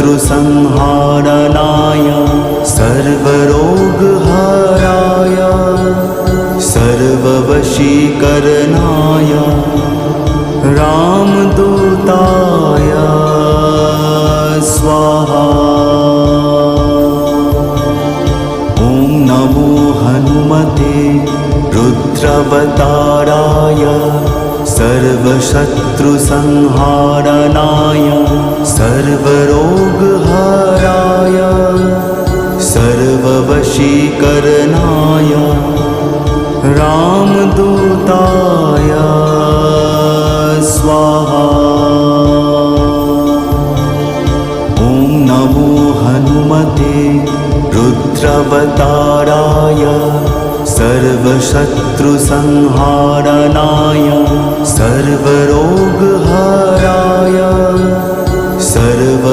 सर्वशत्रुसंहारणाय सर्वरोगहराय सर्ववशीकरणाय रामदूताय स्वाहा। ॐ नमो हनुमते रुद्रावताराय सर्वशत्रुसंहारणाय सर्वरोगहराय सर्ववशीकरणाय रामदूताय स्वाहा। ॐ नमो हनुमते रुद्रावताराय सर्वशत्रुसंहारणाय सर्वरोगहराय